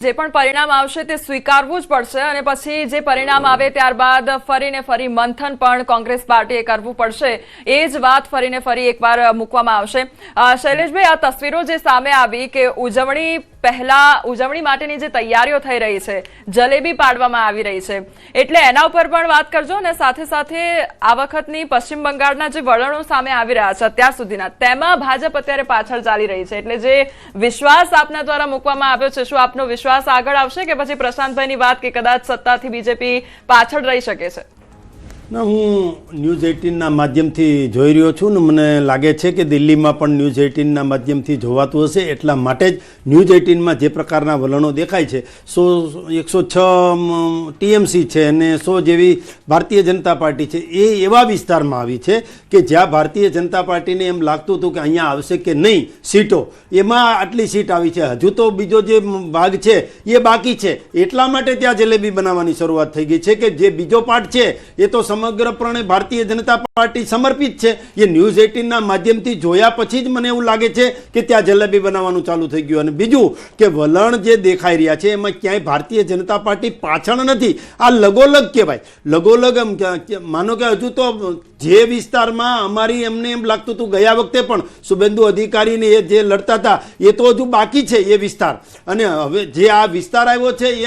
જે પણ પરિણામ આવશે તે સ્વીકારવું જ પડશે અને પછી જે પરિણામ આવે ત્યારબાદ ફરીને ફરી મંથન પણ કોંગ્રેસ પાર્ટીએ કરવું પડશે। એ જ વાત ફરીને ફરી એકવાર મૂકવામાં આવશે। શૈલેષભાઈ, આ તસવીરો જે સામે આવી કે ઉજવણી માટેની જે તૈયારીઓ થઈ રહી છે, જલેબી પાડવામાં આવી રહી છે, એટલે એના ઉપર પણ વાત કરજો અને સાથે સાથે આ વખતની પશ્ચિમ બંગાળના જે વલણો સામે આવી રહ્યા છે અત્યાર સુધીના, તેમાં ભાજપ અત્યારે પાછળ ચાલી રહી છે, એટલે જે વિશ્વાસ આપના દ્વારા મૂકવામાં આવ્યો છે, શું આપનો વિશ્વાસ આગળ આવશે કે પછી પ્રશાંતભાઈની વાત કે કદાચ સત્તાથી બીજેપી પાછળ રહી શકે છે? ના, હું ન્યૂઝ 18ના માધ્યમથી જોઈ રહ્યો છું ને મને લાગે છે કે દિલ્હીમાં પણ ન્યૂઝ 18ના માધ્યમથી જોવાતું હશે, એટલા માટે જ ન્યૂઝ 18માં જે પ્રકારના વલણો દેખાય છે, 106 ટીએમસી છે અને 100 જેવી ભારતીય જનતા પાર્ટી છે, એ એવા વિસ્તારમાં આવી છે કે જ્યાં ભારતીય જનતા પાર્ટીને એમ લાગતું હતું કે અહીંયા આવશે કે નહીં સીટો, એમાં આટલી સીટ આવી છે, હજુ તો બીજો જે ભાગ છે એ બાકી છે, એટલા માટે ત્યાં જલેબી બનાવવાની શરૂઆત થઈ ગઈ છે કે જે બીજો પાર્ટ છે એ તો સમગ્રપણે ભારતીય જનતા પાર્ટી સમર્પિત છે। એ ન્યૂઝ 18ના માધ્યમથી જોયા પછી જ મને એવું લાગે છે કે ત્યાં જલેબી બનાવવાનું ચાલુ થઈ ગયું। અને બીજું કે વલણ જે દેખાઈ રહ્યા છે એમાં ક્યાંય ભારતીય જનતા પાર્ટી પાછળ નથી, આ લગોલગ કહેવાય। લગોલગ માનો કે હજુ તો જે વિસ્તારમાં અમારી એમને એમ લાગતું હતું ગયા વખતે પણ શુભેન્દુ અધિકારીને એ જે લડતા હતા એ તો હજુ બાકી છે એ વિસ્તાર, અને હવે જે આ વિસ્તાર આવ્યો છે એ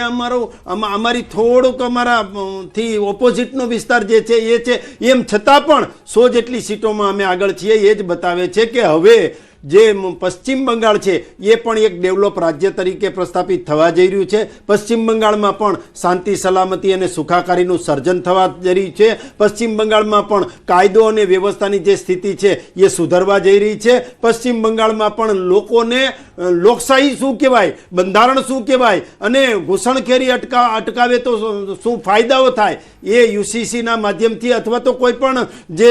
અમારી થોડુંક અમારાથી ઓપોઝિટનો વિસ્તાર જે છે એ છે, એમ છતાં પણ 100 જેટલી સીટોમાં અમે આગળ છીએ। એ જ બતાવે છે કે હવે જે પશ્ચિમ બંગાળ છે એ પણ એક ડેવલપ રાજ્ય તરીકે પ્રસ્થાપિત થવા જઈ રહ્યું છે। પશ્ચિમ બંગાળમાં પણ શાંતિ સલામતી અને સુખાકારીનું સર્જન થવા જઈ રહ્યું છે। પશ્ચિમ બંગાળમાં પણ કાયદો અને વ્યવસ્થાની જે સ્થિતિ છે એ સુધરવા જઈ રહી છે। પશ્ચિમ બંગાળમાં પણ લોકોને લોકશાહી શું કહેવાય, બંધારણ શું કહેવાય અને ઘૂસણખોરી અટકાવે તો શું ફાયદાઓ થાય એ યુસીસીના માધ્યમથી અથવા તો કોઈ પણ જે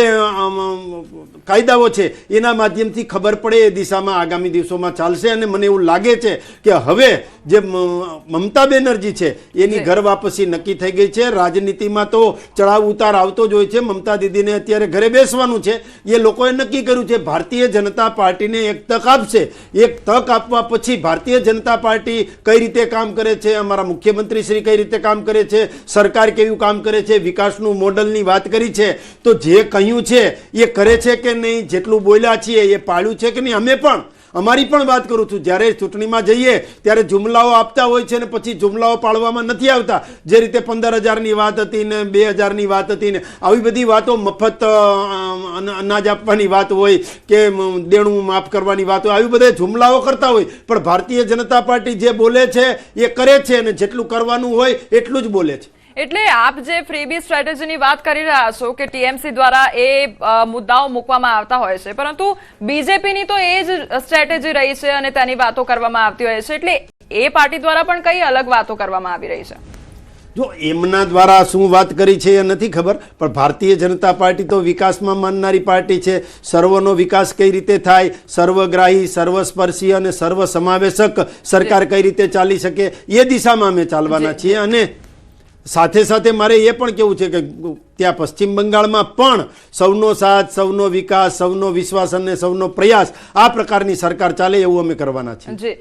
કાયદાઓ છે એના માધ્યમથી ખબર પડે એ દિશામાં આગામી દિવસોમાં ચાલશે। અને મને એવું લાગે છે કે હવે જે મમતા બેનર્જી છે એની ઘર વાપસી નક્કી થઈ ગઈ છે। રાજનીતિમાં તો ચડાવ ઉતાર આવતો જ હોય છે, મમતા દીદીને અત્યારે ઘરે બેસવાનું છે, એ લોકોએ નક્કી કર્યું છે ભારતીય જનતા પાર્ટીને એક તક આપશે। એક તક આપવા પછી ભારતીય જનતા પાર્ટી કઈ રીતે કામ કરે છે, અમારા મુખ્યમંત્રી શ્રી કઈ રીતે કામ કરે છે, સરકાર કેવું કામ કરે છે, વિકાસનું મોડલની વાત કરી છે, તો જે કહ્યું છે એ કરે છે કે નહીં, જેટલું બોલ્યા છીએ એ પાળ્યું છે કે નહીં। અમે પણ અમારી પણ વાત કરું છું, જ્યારે ચૂંટણીમાં જઈએ ત્યારે જુમલાઓ આપતા હોય છે ને પછી જુમલાઓ પાળવામાં નથી આવતા। જે રીતે 15,000ની વાત હતી ને 2,000ની વાત હતી ને આવી બધી વાતો, મફત અનાજ આપવાની વાત હોય કે દેણું માફ કરવાની વાત હોય, આવી બધા જુમલાઓ કરતા હોય, પણ ભારતીય જનતા પાર્ટી જે બોલે છે એ કરે છે અને જેટલું કરવાનું હોય એટલું જ બોલે છે। એટલે આપ જે ફ્રીબી સ્ટ્રેટેજીની વાત કરી રહ્યા છો કે ટીએમસી દ્વારા એ મુદ્દાઓ મૂકવામાં આવતા હોય છે, પરંતુ બીજેપીની તો એ જ સ્ટ્રેટેજી રહી છે અને તેની વાતો કરવામાં આવતી હોય છે, એટલે એ પાર્ટી દ્વારા પણ કઈ અલગ વાતો કરવામાં આવી રહી છે? જો એમના દ્વારા શું વાત કરી છે એ નથી ખબર, પણ ભારતીય જનતા પાર્ટી તો વિકાસમાં માનનારી પાર્ટી છે। સર્વનો વિકાસ કઈ રીતે થાય, સર્વગ્રાહી, સર્વસ્પર્શી અને સર્વસમાવેશક સરકાર કઈ રીતે ચાલી શકે એ દિશામાં અમે ચાલવાના છીએ। અને સાથે સાથે મારે એ પણ કહેવું છે કે ત્યાં પશ્ચિમ બંગાળમાં પણ સૌનો સાથ, સૌનો વિકાસ, સૌનો વિશ્વાસ અને સૌનો પ્રયાસ, આ પ્રકારની સરકાર ચાલે એવું અમે કરવાના છીએ। જી,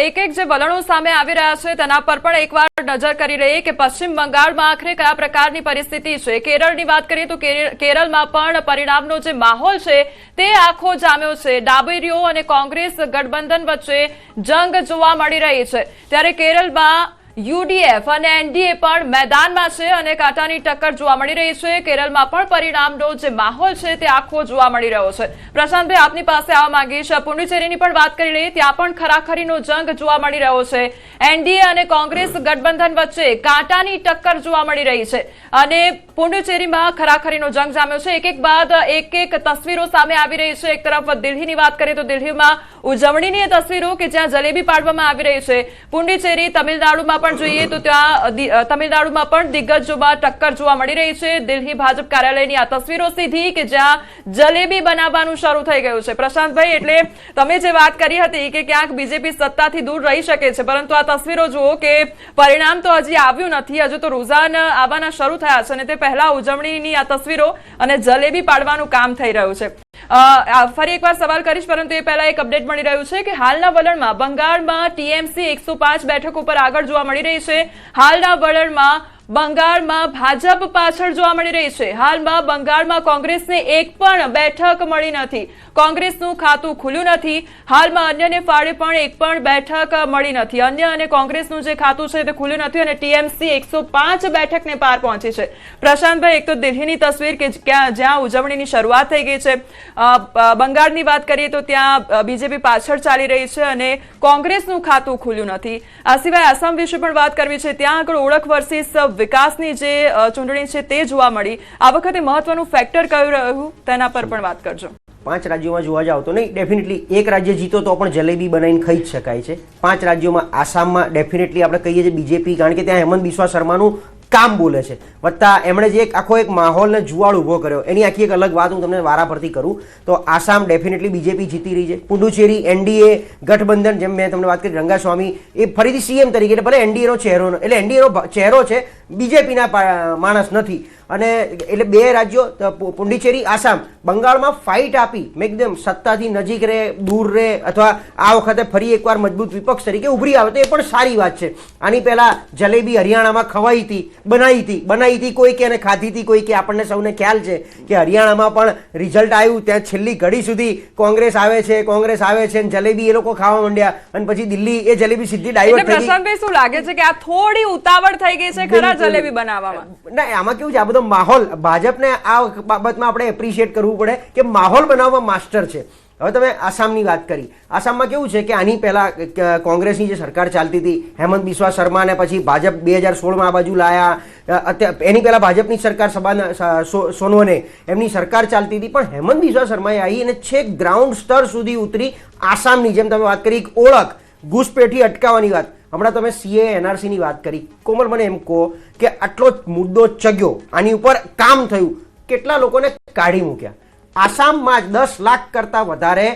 એક જે વલણો સામે આવી રહ્યા છે તેના પર પણ એકવાર નજર કરી રહીએ કે પશ્ચિમ બંગાળમાં આખરે કયા પ્રકારની પરિસ્થિતિ છે। કેરળની વાત કરીએ તો કેરળમાં પણ પરિણામનો જે માહોલ છે તે આખો જામ્યો છે। ડાબેરીઓ અને કોંગ્રેસ ગઠબંધન વચ્ચે જંગ જોવા મળી રહી છે, ત્યારે કેરળમાં યુડીએફ અને એનડીએ પણ મેદાનમાં છે અને કાંટાની ટક્કર જોવા મળી રહી છે। કેરળમાં પણ પરિણામનો જે માહોલ છે તે આખો જોવા મળી રહ્યો છે। પ્રશાંતભાઈ, આપની પાસે આવવા માંગીશ, પુડુચેરીની પણ વાત કરી લઈએ, ત્યાં પણ ખરાખરીનો જંગ જોવા મળી રહ્યો છે। એનડીએ અને કોંગ્રેસ ગઠબંધન વચ્ચે કાંટાની ટક્કર જોવા મળી રહી છે અને પુડુચેરીમાં ખરાખરીનો જંગ જામ્યો છે। એક બાદ એક તસવીરો સામે આવી રહી છે। એક તરફ દિલ્હીની વાત કરીએ તો દિલ્હીમાં ઉજવણીની તસવીરો કે જ્યાં જલેબી પાડવામાં આવી રહી છે। પુડુચેરી, તમિલનાડુમાં પણ જોઈએ તો ત્યાં તમિલનાડુમાં પણ દિગ્ગજોમાં ટક્કર જોવા મળી રહી છે। દિલ્હી ભાજપ કાર્યાલયની આ તસવીરો સીધી કે જ્યાં જલેબી બનાવવાનું શરૂ થઈ ગયું છે। પ્રશાંતભાઈ, એટલે તમે જે વાત કરી હતી કે ક્યાંક બીજેપી સત્તાથી દૂર રહી શકે છે, પરંતુ આ તસવીરો જુઓ કે પરિણામ તો હજી આવ્યું નથી, હજુ તો રૂઝાન આવવાના શરૂ થયા છે અને તે પહેલા ઉજવણીની આ તસવીરો અને જલેબી પાડવાનું કામ થઈ રહ્યું છે। ફરી એકવાર સવાલ કરીશ, પરંતુ એ પહેલા એક અપડેટ મળી રહ્યું છે કે હાલના વલણમાં બંગાળમાં ટીએમસી 105 બેઠક ઉપર આગળ જોવા મળી રહી છે. હાલના વલણમાં બંગાળમાં ભાજપ પાછળ જોવા મળી રહી છે. હાલમાં બંગાળમાં કોંગ્રેસને એક પણ બેઠક મળી નથી. કોંગ્રેસનું ખાતું ખુલ્યું નથી. હાલમાં અન્યને ફાળે પણ એક પણ બેઠક મળી નથી. અન્ય અને કોંગ્રેસનું જે ખાતું છે તે ખુલ્યું નથી અને ટીએમસી 105 બેઠકને પાર પહોંચી છે. પ્રશાંતભાઈ, એક તો દિલ્હીની તસવીર કે જ્યાં ઉજવણીની શરૂઆત થઈ ગઈ છે. બંગાળની વાત કરીએ તો ત્યાં બીજેપી પાછળ ચાલી રહી છે અને કોંગ્રેસનું ખાતું ખુલ્યું નથી. આ સિવાય આસામ વિશે પણ વાત કરવી છે. ત્યાં આગળ ઓળખ વર્સિસ વિકાસની જે ચૂંટણી છે તે જોવા મળી. આ વખતે મહત્વનું ફેક્ટર કયું રહ્યું તેના પર પણ વાત કરજો. 5 રાજ્યોમાં જોવા જાવ તો નહીં, ડેફિનેટલી એક રાજ્ય જીતો તો પણ જલેબી બનાવીને ખાઈ જ શકાય છે. 5 રાજ્યોમાં આસામમાં ડેફિનેટલી આપણે કહીએ છીએ બીજેપી, કારણ કે ત્યાં હેમંત બિસ્વા શર્માનું કામ બોલે છે. વત્તા એમણે જે આખો એક માહોલને જુવાળ ઊભો કર્યો, એની આખી એક અલગ વાત હું તમને વારા પરથી કરું તો આસામ ડેફિનેટલી બીજેપી જીતી રહી છે. પુડુચેરી એનડીએ ગઠબંધન, જેમ મેં તમને વાત કરી, રંગાસ્વામી એ ફરીથી સીએમ તરીકે, એટલે ભલે એનડીએનો ચહેરો, એટલે એનડીએનો ચહેરો છે, બીજેપીના માણસ નથી. અને એટલે 2 રાજ્યો પુડુચેરી, આસામ, બંગાળમાં ફાઇટ આપી મેં એકદમ સત્તાથી નજીક રહે, દૂર રહે, અથવા આ વખતે ફરી એકવાર મજબૂત વિપક્ષ તરીકે ઉભરી આવે તો એ પણ સારી વાત છે. આની પહેલા જલેબી હરિયાણામાં ખવાઈ હતી, બનાવી હતી કોઈ કે, અને ખાધી હતી કોઈ કે. આપણને સૌને ખ્યાલ છે કે હરિયાણામાં પણ રિઝલ્ટ આવ્યું, ત્યાં છેલ્લી ઘડી સુધી કોંગ્રેસ આવે છે અને જલેબી એ લોકો ખાવા માંડ્યા અને પછી દિલ્હી એ જલેબી સીધી ડાયવર્ટ થઈ ગઈ. પ્રશાંતભાઈ, શું લાગે છે કે આ થોડી ઉતાવળ થઈ ગઈ છે ખરા જલેબી બનાવવામાં? ના, આમાં કેવું છે, આ બધો માહોલ, ભાજપને આ બાબતમાં આપણે એપ્રિશિએટ કરવું પડે કે માહોલ બનાવવા માસ્ટર છે. હવે તમે આસામની વાત કરી. આસામમાં કેવું છે કે આની પહેલા કોંગ્રેસની જે સરકાર ચાલતી હતી, હેમંત બિસ્વા શર્મા, ને પછી ભાજપ 2016માં આ બાજુ લાયા. એની પહેલા ભાજપની સરકાર સોનવને એમની સરકાર ચાલતી હતી, પણ હેમંત બિસ્વા શર્માએ આવી અને છેક ગ્રાઉન્ડ સ્તર સુધી ઉતરી. આસામની જેમ તમે વાત કરી, ઓળખ, ઘૂસપેઠી અટકાવવાની વાત. હમણાં તમે સીએ એનઆરસીની વાત કરી. કોમલ, મને એમ કહો કે આટલો મુદ્દો ચગ્યો, આની ઉપર કામ થયું, કેટલા લોકોને કાઢી મૂક્યા? આસામમાં જ 10 લાખ કરતા વધારે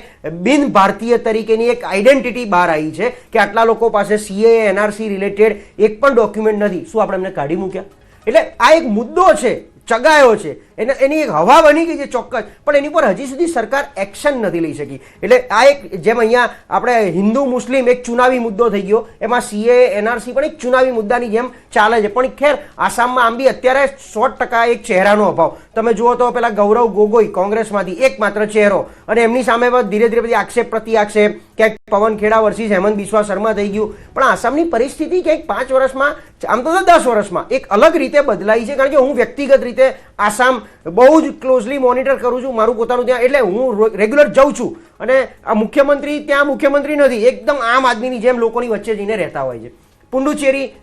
બિન ભારતીય તરીકેની એક આઈડેન્ટિટી બહાર આવી છે કે આટલા લોકો પાસે સીએ એનઆરસી રિલેટેડ એક પણ ડોક્યુમેન્ટ નથી. શું આપણે એમને કાઢી મૂક્યા? એટલે આ એક મુદ્દો છે, ચગાયો છે, એની એક હવા બની ગઈ છે ચોક્કસ, પણ એની પર હજી સુધી સરકાર એક્શન નથી લઈ શકી. એટલે આ એક, જેમ અહીંયા આપણે હિન્દુ મુસ્લિમ એક ચુનાવી મુદ્દો થઈ ગયો, એમાં સીએ એનઆરસી પણ એક ચુનાવી મુદ્દાની જેમ ચાલે છે. પણ ખેર, આસામમાં આમ બી અત્યારે 100% એક ચહેરાનો અભાવ. તમે જુઓ તો પેલા ગૌરવ ગોગોઈ કોંગ્રેસમાંથી એકમાત્ર ચહેરો, અને એમની સામે ધીરે ધીરે બધી આક્ષેપ પ્રતિ આક્ષેપ, ક્યાંક પવન ખેડા વર્સિસ હેમંત બિસ્વા શર્મા થઈ ગયું. પણ આસામની પરિસ્થિતિ ક્યાંક 5 વર્ષમાં, આમ તો 10 વર્ષમાં એક અલગ રીતે બદલાઈ છે. કારણ કે હું વ્યક્તિગત રીતે આસામ બહુ જ ક્લોઝલી મોનિટર કરું છું, મારું પોતાનું ત્યાં, એટલે હું રેગ્યુલર જાઉં છું. અને આ મુખ્યમંત્રી ત્યાં મુખ્યમંત્રી નથી, એકદમ આમ આદમીની જેમ લોકોની વચ્ચે જઈને રહેતા હોય છે. પુડુચેરી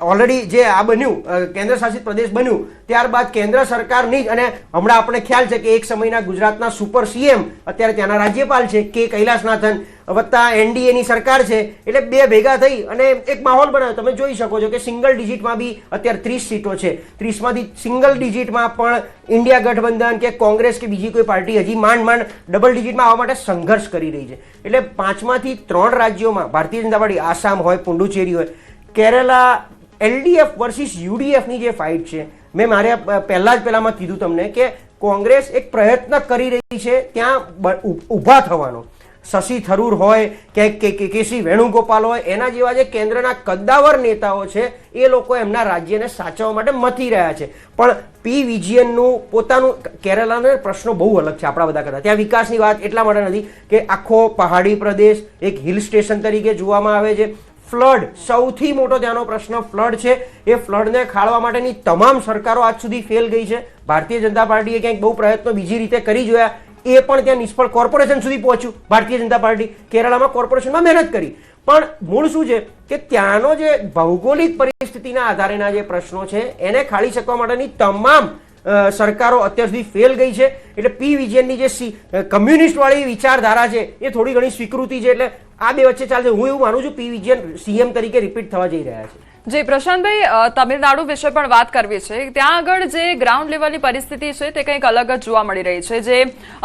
ઓલરેડી જે આ બન્યું, કેન્દ્ર શાસિત પ્રદેશ બન્યું, ત્યારબાદ કેન્દ્ર સરકારની જ, અને હમણાં આપણે ખ્યાલ છે કે એક સમયના ગુજરાતના સુપર સીએમ અત્યારે ત્યાંના રાજ્યપાલ છે કે કૈલાસનાથન, વત્તા એનડીએની સરકાર છે. એટલે 2 ભેગા થઈ અને એક માહોલ બનાવ્યો. તમે જોઈ શકો છો કે સિંગલ ડિજિટમાં બી અત્યારે 30 સીટો છે. 30માંથી સિંગલ ડિજિટમાં પણ ઇન્ડિયા ગઠબંધન કે કોંગ્રેસ કે બીજી કોઈ પાર્ટી હજી માંડ ડબલ ડિજિટમાં આવવા માટે સંઘર્ષ કરી રહી છે. એટલે 5માંથી 3 રાજ્યોમાં ભારતીય જનતા પાર્ટી, આસામ હોય, પુડુચેરી હોય, કેરેલા, એલડીએફ વર્સિસ યુડીએફની જે ફાઇટ છે, મેં મારે પહેલામાં કીધું તમને કે કોંગ્રેસ એક પ્રયત્ન કરી રહી છે ત્યાં ઊભા થવાનો. શશી થરૂર હોય કે કેસી વેણુગોપાલ હોય, એના જેવા જે કેન્દ્રના કદ્દાવર નેતાઓ છે, એ લોકો એમના રાજ્યને સાચવવા માટે મથી રહ્યા છે. પણ પી વિજયનનું પોતાનું, કેરલાના પ્રશ્નો બહુ અલગ છે આપણા બધા કરતા. ત્યાં વિકાસની વાત એટલા માટે નથી કે આખો પહાડી પ્રદેશ એક હિલ સ્ટેશન તરીકે જોવામાં આવે છે. ફ્લડ, સૌથી મોટો ત્યાંનો પ્રશ્ન ફ્લડ છે. એ ફ્લડને ખાળવા માટેની તમામ સરકારો આજ સુધી ફેલ ગઈ છે. ભારતીય જનતા પાર્ટીએ ક્યાંક બહુ પ્રયત્નો બીજી રીતે કરી જોયા, એ પણ ત્યાં નિષ્ફળ. કોર્પોરેશન સુધી પહોંચ્યું ભારતીય જનતા પાર્ટી, કેરળમાં કોર્પોરેશનમાં મહેનત કરી. પણ મૂળ શું છે કે ત્યાંનો જે ભૌગોલિક પરિસ્થિતિના આધારેના જે પ્રશ્નો છે એને ખાળી શકવા માટેની તમામ સરકારો અત્યાર સુધી ફેલ ગઈ છે. એટલે પી વિજયનની જે કમ્યુનિસ્ટ વાળી વિચારધારા છે એ થોડી ઘણી સ્વીકૃતિ છે. એટલે આ 2 વચ્ચે ચાલશે. હું એવું માનું છું પી વિજયન સીએમ તરીકે રિપીટ થવા જઈ રહ્યા છે. જી પ્રશાંતભાઈ, તમિલનાડુ વિશે પણ વાત કરવી છે. ત્યાં આગળ જે ગ્રાઉન્ડ લેવલની પરિસ્થિતિ છે તે કંઈક અલગ જ જોવા મળી રહી છે. જે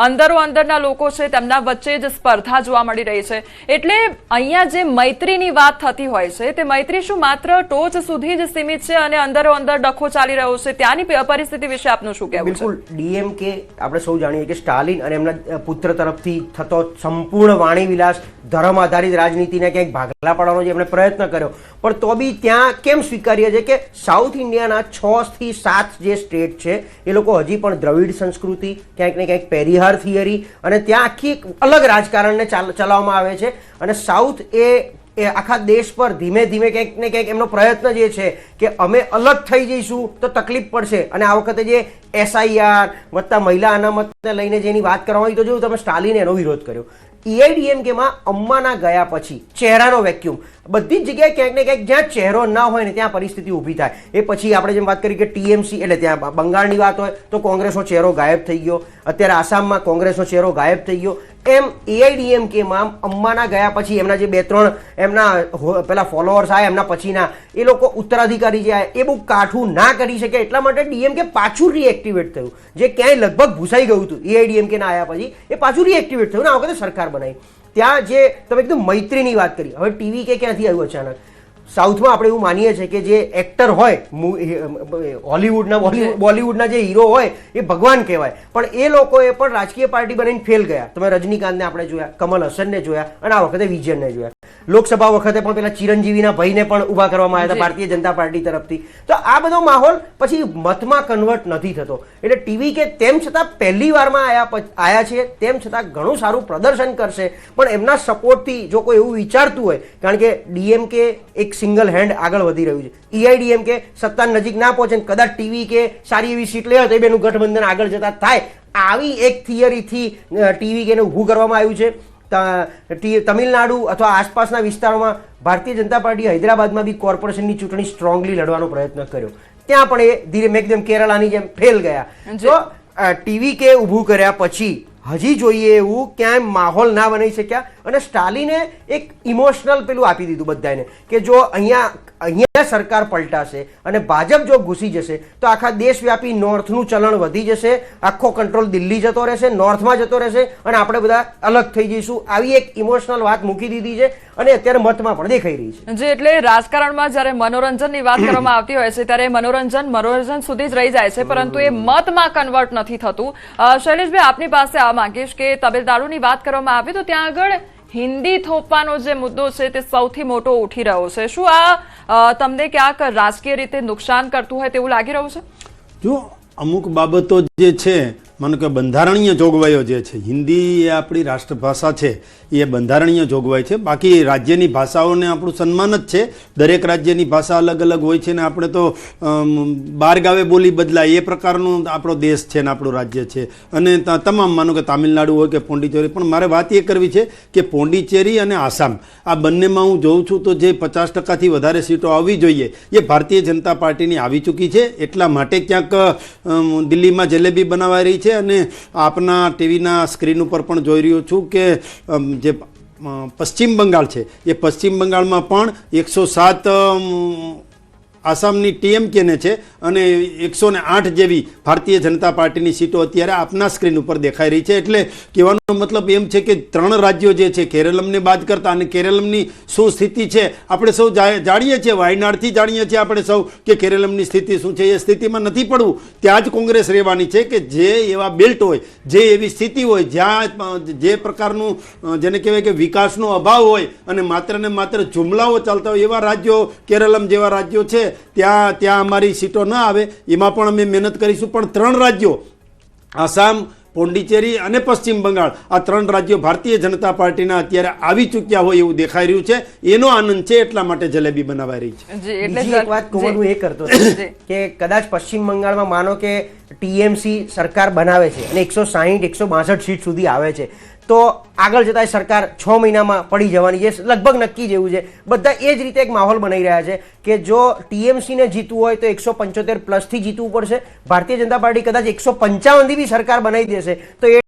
અંદરના લોકો છે તેમના વચ્ચે જ સ્પર્ધા જોવા મળી રહી છે. એટલે અહીંયા જે મૈત્રીની વાત થતી હોય છે તે મૈત્રી શું માત્ર ટોચ સુધી જ સીમિત છે અને અંદર ડખો ચાલી રહ્યો છે? ત્યાંની પરિસ્થિતિ વિશે આપનું શું કહેવું છે? બિલકુલ, ડીએમકે આપણે સૌ જાણીએ કે સ્ટાલિન અને એમના પુત્ર તરફથી થતો સંપૂર્ણ વાણી વિલાસ, ધર્મ આધારિત રાજનીતિને ક્યાંક ભાગલા પાડવાનો જે એમણે પ્રયત્ન કર્યો, પણ તો બી ત્યાં કેમ સ્વીકાર્ય છે કે સાઉથ ઇન્ડિયાના 6 થી 7 જે સ્ટેટ છે એ લોકો હજી પણ દ્રવિડ સંસ્કૃતિ, ક્યાંક ને ક્યાંક પેરિહાર થિયરી અને ત્યાં આખી અલગ રાજકારણને ચલાવવામાં આવે છે. અને સાઉથ એ આખા દેશ પર ધીમે ધીમે ક્યાંક ને ક્યાંક એમનો પ્રયત્ન જે છે કે અમે અલગ થઈ જઈશું તો તકલીફ પડશે. અને આ વખતે જે SIR વત્તા મહિલા અનામતને લઈને જેની વાત કરવામાં આવી, તો જોયું તમે સ્ટાલિને એનો વિરોધ કર્યો. EIDMKમાં અંબાના ગયા પછી ચહેરાનો વેક્યુમ, બધી જ જગ્યાએ ક્યાંક ને ક્યાંક જ્યાં ચહેરો ના હોય ને ત્યાં પરિસ્થિતિ ઊભી થાય. એ પછી આપણે જેમ વાત કરી કે TMC એટલે ત્યાં બંગાળની વાત હોય તો કોંગ્રેસનો ચહેરો ગાયબ થઈ ગયો, અત્યારે આસામમાં કોંગ્રેસનો ચહેરો ગાયબ થઈ ગયો. એમ EIDMKમાં અંબાના ગયા પછી એમના જે 2-3 એમના પેલા ફોલોઅર્સ આવ્યા એમના પછીના એ લોકો ઉત્તરાધિકારી જે આવ્યા એ બહુ કાઠું ના કરી શકે, એટલા માટે DMK પાછું રીએક્ટિવેટ થયું. જે ક્યાંય લગભગ ભૂસાઈ ગયું હતું EIDMKના આવ્યા પછી એ પાછું રીએક્ટિવેટ થયું ને આ વખતે સરકાર બનાવી. ત્યાં જે તમે એકદમ મૈત્રીની વાત કરી, હવે TVK ક્યાંથી આવ્યું અચાનક? સાઉથમાં આપણે એવું માનીએ છીએ કે જે એક્ટર હોય હોલિવૂડના બોલિવૂડના જે હીરો હોય એ ભગવાન કહેવાય, પણ એ લોકોએ પણ રાજકીય પાર્ટી બનાવીને ફેલ ગયા. તમે રજનીકાંતને આપણે જોયા, કમલ હસનને જોયા અને આ વખતે વિજયનને જોયા. લોકસભા વખતે પણ પેલા ચિરંજીવીના ભાઈને પણ ઊભા કરવામાં આવ્યા હતા ભારતીય જનતા પાર્ટી તરફથી. તો આ બધો માહોલ પછી મતમાં કન્વર્ટ નથી થતો. એટલે TVK તેમ છતાં પહેલી વારમાં આયા છે, તેમ છતાં ઘણું સારું પ્રદર્શન કરશે, પણ એમના સપોર્ટથી જો કોઈ એવું વિચારતું હોય, કારણ કે DMK એક સિંગલ હેન્ડ આગળ વધી રહ્યું છે, EIDMK સત્તા નજીક ના પહોંચે, કદાચ TVK સારી એવી સીટ લે તો એ બેનું ગઠબંધન આગળ જતા થાય, આવી એક થિયરીથી TVK ને ઊભું કરવામાં આવ્યું છે. તમિલનાડુ અથવા આસપાસના વિસ્તારોમાં ભારતીય જનતા પાર્ટી હૈદરાબાદમાં બી કોર્પોરેશનની ચૂંટણી સ્ટ્રોંગલી લડવાનો પ્રયત્ન કર્યો, ત્યાં પણ એ ધીરે એકદમ કેરળાની જેમ ફેલ ગયા. તો TVK ઊભું કર્યા પછી હજી જોઈએ એવું ક્યાંય માહોલ ના બનાવી શક્યા. અને સ્ટાલિને એક ઇમોશનલ પેલું આપી દીધું બધાને કે જો અહીંયા સરકાર પલટાશે અને ભાજપ જો ઘૂસી જશે તો આખા દેશવ્યાપી નોર્થનું ચલણ વધી જશે, આખો કંટ્રોલ દિલ્હી જતો રહેશે, નોર્થમાં જતો રહેશે અને આપણે બધા અલગ થઈ જઈશું. આવી એક ઇમોશનલ વાત મૂકી દીધી છે અને અત્યારે મતમાં પણ દેખાઈ રહી છે. જે એટલે રાજકારણમાં જ્યારે મનોરંજનની વાત કરવામાં આવતી હોય છે ત્યારે મનોરંજન સુધી જ રહી જાય છે, પરંતુ એ મતમાં કન્વર્ટ નથી થતું. શૈલેષભાઈ, આપની પાસે આ માંગીશ કે તમિલનાડુની વાત કરવામાં આવે તો ત્યાં આગળ હિન્દી થોપવાનો જે મુદ્દો છે તે સૌથી મોટો ઉઠી રહ્યો છે. શું આ તમને ક્યાંક રાજકીય રીતે નુકસાન કરતું હોય તેવું લાગી રહ્યું છે? જો અમુક બાબતો જે છે, માનો કે બંધારણીય જોગવાઈઓ જે છે, હિન્દી એ આપણી રાષ્ટ્રભાષા છે, એ બંધારણીય જોગવાઈ છે. બાકી રાજ્યની ભાષાઓને આપણું સન્માન જ છે. દરેક રાજ્યની ભાષા અલગ અલગ હોય છે ને આપણે તો બાર ગાવે બોલી બદલાય એ પ્રકારનો આપણો દેશ છે ને આપણું રાજ્ય છે. અને તમામ માનો કે તામિલનાડુ હોય કે પોંડિચેરી, પણ મારે વાત એ કરવી છે કે પોંડિચેરી અને આસામ આ બંનેમાં હું જોઉં છું તો જે 50%થી વધારે સીટો આવવી જોઈએ એ ભારતીય જનતા પાર્ટીની આવી ચૂકી છે. એટલા માટે ક્યાંક દિલ્હીમાં જલેબી બનાવાઈ રહી છે. અને આપના ટીવીના સ્ક્રીન ઉપર પણ જોઈ રહ્યો છું કે જે પશ્ચિમ બંગાળ છે એ પશ્ચિમ બંગાળમાં પણ 107 આસામની TMK ને છે અને 108 જેવી ભારતીય જનતા પાર્ટીની સીટો અત્યારે આપના સ્ક્રીન ઉપર દેખાઈ રહી છે. એટલે કહેવાનો મતલબ એમ છે કે 3 રાજ્યો જે છે કેરળમને બાદ કરતા, અને કેરળમની શું સ્થિતિ છે આપણે સૌ જાણીએ છીએ, વાયનાડથી જાણીએ છીએ આપણે સૌ કે કેરળમની સ્થિતિ શું છે. એ સ્થિતિમાં નથી પડવું, ત્યાં જ કોંગ્રેસ રહેવાની છે કે જે એવા બેલ્ટ હોય, જે એવી સ્થિતિ હોય જ્યાં જે પ્રકારનું જેને કહેવાય કે વિકાસનો અભાવ હોય અને માત્ર ને માત્ર જુમલાઓ ચાલતા હોય એવા રાજ્યો, કેરળમ જેવા રાજ્યો છે ત્યાં અમારી સીટો ના આવે. એમાં પણ અમે મહેનત કરીશું. પણ 3 રાજ્યો આસામ, પોંડિચેરી અને પશ્ચિમ બંગાળ, આ 3 રાજ્યો ભારતીય જનતા પાર્ટીના અત્યારે આવી ચૂક્યા હોય એવું દેખાઈ રહ્યું છે. એનો આનંદ છે, એટલા માટે જલેબી બનાવાઈ રહી છે. બીજી એક વાત હું એ કરતો કે કદાચ પશ્ચિમ બંગાળમાં માનો કે TMC સરકાર બનાવે છે અને 160-162 સીટ સુધી આવે છે તો આગળ જતા સરકાર 6 મહિનામાં પડી જવાની છે, લગભગ નક્કી જેવું છે. બધા એ જ રીતે એક માહોલ બનાવી રહ્યા છે કે જો TMC ને જીતવું હોય તો 175+ થી જીતવું પડશે. ભારતીય જનતા પાર્ટી કદાચ 155 થી બી સરકાર બનાવી દેશે તો એ